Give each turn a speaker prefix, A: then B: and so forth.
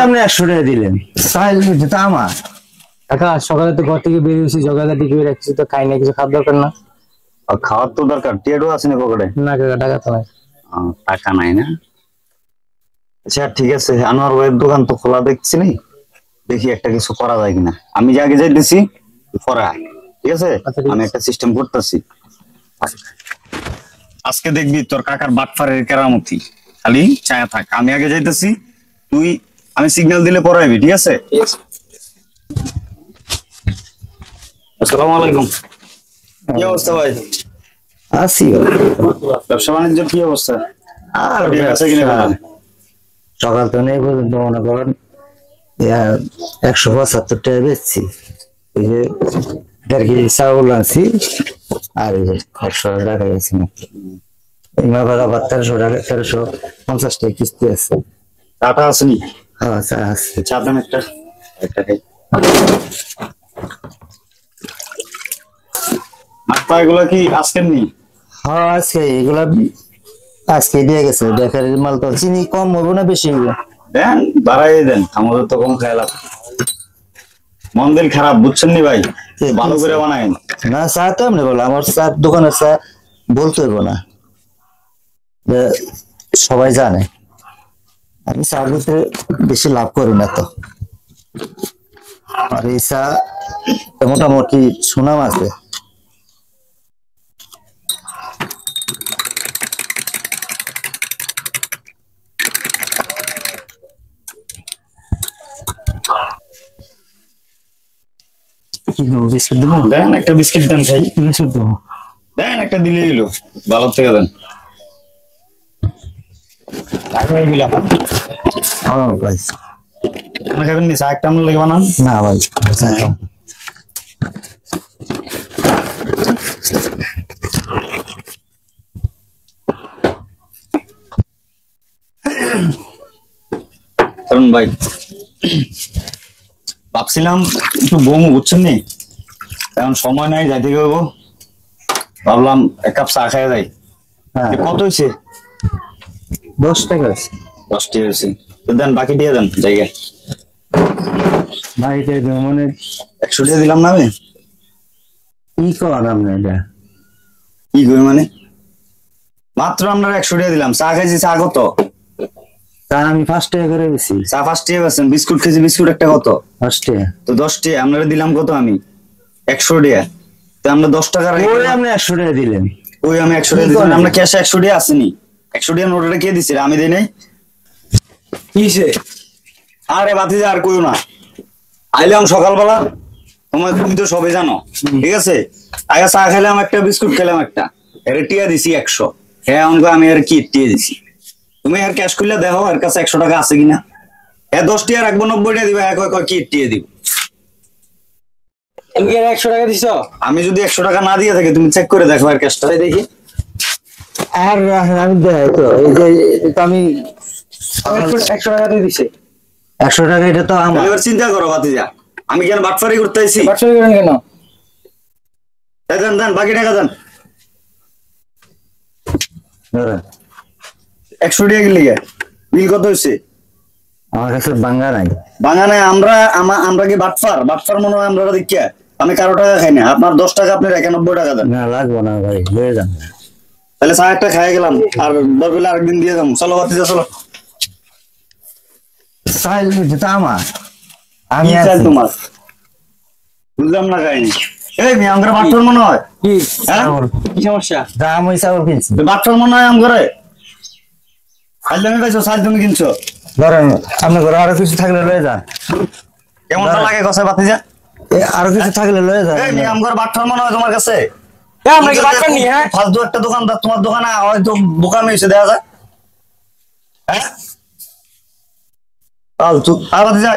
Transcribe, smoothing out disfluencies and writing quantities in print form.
A: আপনি 100 টাকা দিলেন সাইল তো আমার
B: কাকা সকালে তো ঘর থেকে বেরিয়েছি জগাটা দিকে রাখছি তো খাই না কিছু খাওয়ার দরকার না
C: খাওয়ার তো দরকার টিয়ারও আছে না পকেটে
B: না কাকা টাকা তো নাই
C: টাকা নাই না আচ্ছা ঠিক আছে আনোয়ার ভাইয়ের দোকান তো খোলা দেখছি নি দেখি একটা কিছু করা যায় কিনা আমি যে আগে যাইতেছি পরে ঠিক আছে আমি একটা সিস্টেম করতেছি আজকে দেখবি তোর কাকার বাটফারের কেরামতি খালি ছায়া থাক আমি আগে যাইতেছি তুই আমি সিগন্যাল দিলে পরে আইবি ঠিক আছে আসসালামু আলাইকুম কি অবস্থা ভাই
A: আসি
C: ব্যবসা বাণিজ্য কি অবস্থা
A: আর সকাল তো নেই পর্যন্ত মনে করেন 175 টাকা বেচছি এই যে 1.5 কেজি চাউল আনছি আর 100 টাকা গেছি এবার আবার 1300 টাকা 1350 টাকা কিস্তি আছে
C: টাটা আসেনি
A: হ্যাঁ চা আছে
C: চা দাম একটা খাই নাস্তা এগুলা কি আজকের নি
A: হ্যাঁ আজকে এগুলা আজকে দিয়ে গেছে বেকারির মাল তো চিনি কম হবো না বেশি হইব
C: দেন বাড়াই দেন আমাদের তো কম খাইলাম মন দিল খারাপ বুঝছেন নি ভাই ভালো করে বানায়েন
A: না চা তো এমনি বলো আমার চা দোকানের চা বলতে হইব না সবাই জানে আমি চার ভিতরে বেশি লাভ করি না তো আর এই চা মোটামুটি সুনাম আছে বিস্কিট দেবো
C: দেন একটা বিস্কিট দেন ভাই
A: বিস্কিট দেবো
C: দেন একটা দিলে এলো ভালো থেকে দেন খাবেন নি চা একটা আমরা লেগে বানান
A: না ভাই
C: কারণ ভাই ভাবছিলাম একটু বমু বুঝছেন নি এখন সময় নাই যাইতে গেবো ভাবলাম 1 কাপ চা খাই যাই কত হয়েছে
A: 10 টাকা
C: 10 টাকা হয়েছে তো দেন বাকি দিয়ে দেন জায়গায়
A: ভাই মানে
C: 100 টাকা দিলাম না আমি
A: কি করাম না এটা
C: কি কই মানে মাত্র আমরা 100 টাকা দিলাম চা খাইছি চা কত
A: তা আমি 5 টাকা করে বেশি
C: চা 5 টাকা বেছেন বিস্কুট খেয়েছি বিস্কুট একটা কত
A: 5 টাকা
C: তো 10 টাকা আমরা দিলাম কত আমি 100 টাকা তো আমরা 10 টাকা
A: ওই আপনি 100 টাকা দিলেন
C: ওই আমি 100 টাকা দিলাম আমরা ক্যাশে 100 টাকা আসেনি 100 টাকা নোটটা কে দিছে আমি দেই নাই
B: কিসে
C: আরে বাতিজা আর কইও না আইলাম সকালবেলা তুমি তো সবাই জানো ঠিক আছে আগে চা খেলাম একটা বিস্কুট খেলাম একটা এর টিয়া দিছি 100 হ্যাঁ আমি আর কি টিয়া দিছি তুমি আর ক্যাশ করলে দেখো এর কাছে 100 টাকা আছে কিনা হ্যাঁ 10 টাকা রাখবো 90 টাকা দিবা কি টিয়া দিব
B: তুমি 100 টাকা দিছো
C: আমি যদি 100 টাকা না দিয়ে থাকি তুমি চেক করে দেখো আর ক্যাশটা দেখি
A: আর আমি দেখ তো এই যে আমি
B: 100 টাকা দিয়ে দিছে
A: 100 টাকা এটা তো আমার
C: এবার চিন্তা করো বাতিজা আমি কেন বাটফারি করতে আইছি
B: বাটফারি করেন কেন
C: দেন দেন বাকি টাকা দেন 100 টাকা গেলে বিল কত হয়েছে
A: আমার কাছে বাঙ্গা নাই
C: বাঙানে আমরা কি বাটফার মনে হয় আমরা দেখিয়া আমি কারো টাকা খাই না আপনার 10 টাকা আপনার 91 টাকা দেন
A: না লাগবো না ভাই লয়ে যান
C: তাহলে চা একটা খাই গেলাম আর দরকার আরেকদিন দিয়ে যাবো চলো বাতিজা চলো
A: সাইল তো আমার
C: আমি চাই তোমার বুঝলাম না কাহিনী এই মেয়ে আমার বাটফার মনে হয়
B: কি
C: হ্যাঁ
B: কি সমস্যা
A: দাম ওই চাউল কিনছি
C: বাটফার মনে হয় আমার সাইল তুমি পাইছো সাইল তুমি কিনছো
A: ধরেন আপনার ঘরে আরো কিছু থাকলে লয়ে যান
C: কেমন লাগে কথা বাতিজা
A: আরো কিছু থাকলে লয়ে যান
C: এই মেয়ে আমার বাটফার মনে হয় তোমার কাছে
B: আমরা কি বাটফার নি হ্যাঁ
C: ফালতু একটা দোকানদার তোমার দোকানে হয়তো বোকামি হয়েছে দেখা যায় হ্যাঁ ফালতু আর বাতিজা